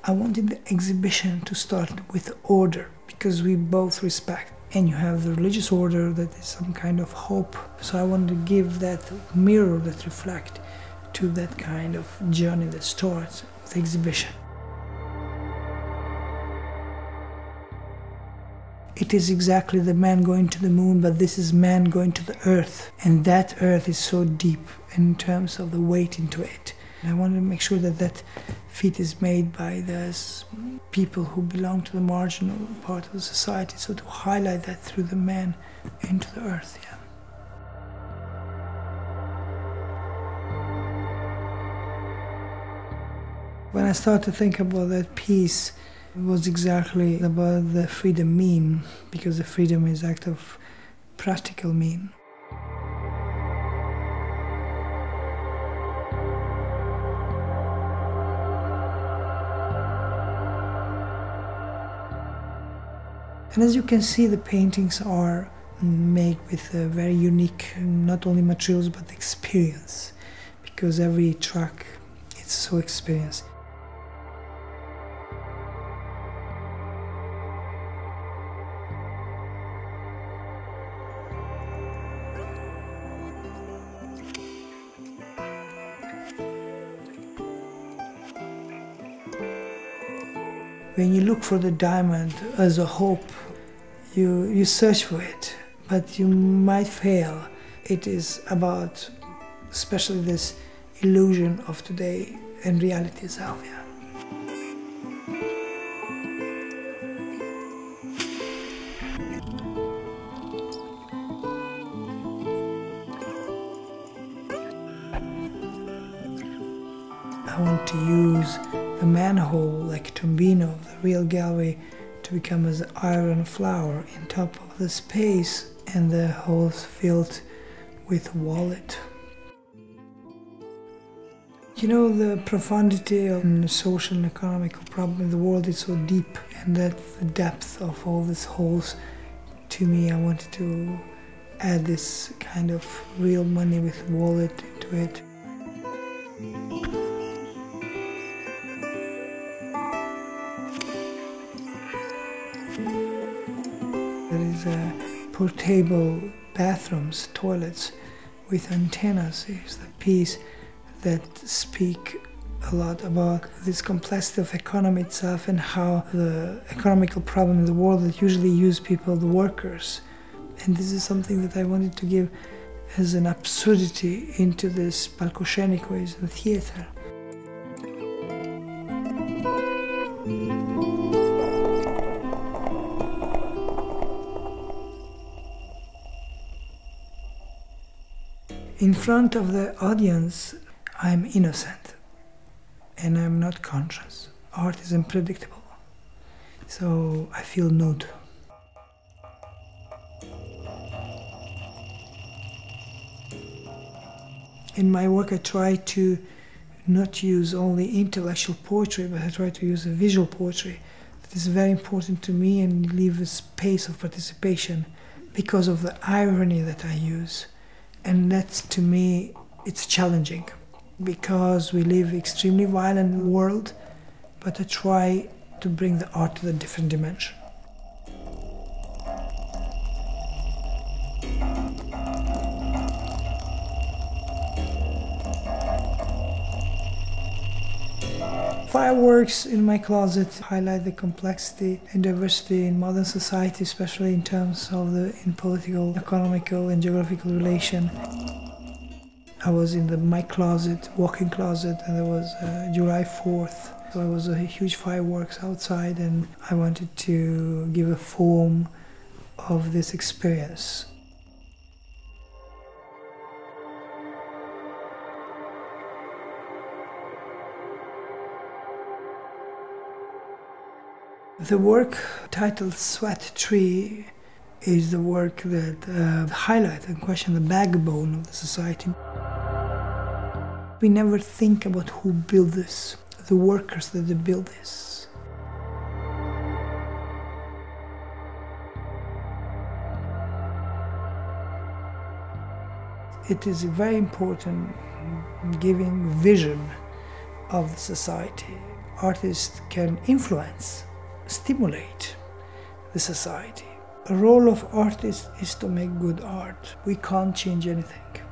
I wanted the exhibition to start with order, because we both respect. And you have the religious order that is some kind of hope. So I wanted to give that mirror, that reflect, to that kind of journey that starts with the exhibition. It is exactly the man going to the moon, but this is man going to the earth. And that earth is so deep in terms of the weight into it. And I wanted to make sure that that feat is made by those people who belong to the marginal part of the society. So to highlight that through the man into the earth, yeah. When I started to think about that piece, it was exactly about the freedom mean, because the freedom is act of practical mean. And as you can see, the paintings are made with a very unique, not only materials, but experience, because every track is so experienced. When you look for the diamond as a hope, you search for it, but you might fail. It is about especially this illusion of today and reality itself, yeah. I want to use the manhole, like Tombino of the real gallery, to become as iron flower in top of the space, and the holes filled with wallet. You know, the profundity of the social and economical problem in the world is so deep, and that the depth of all these holes, to me, I wanted to add this kind of real money with wallet into it. There is portable bathrooms, toilets with antennas. Is the piece that speak a lot about this complexity of economy itself and how the economical problem in the world that usually use people, the workers. And this is something that I wanted to give as an absurdity into this palcoscenico, is the theater. In front of the audience, I'm innocent and I'm not conscious. Art is unpredictable, so I feel nude. In my work, I try to not use only intellectual poetry, but I try to use a visual poetry that is very important to me and leave a space of participation because of the irony that I use. And that's, to me, it's challenging because we live in an extremely violent world, but I try to bring the art to a different dimension. Fireworks in my closet highlight the complexity and diversity in modern society, especially in terms of the political, economical, and geographical relation. I was in my closet, walk-in closet, and there was July 4th. So it was a huge fireworks outside, and I wanted to give a form of this experience. The work titled Sweat Tree is the work that highlights and questions the backbone of the society. We never think about who built this, the workers that they build this. It is very important giving vision of the society. artists can influence, stimulate the society. The role of artists is to make good art. We can't change anything.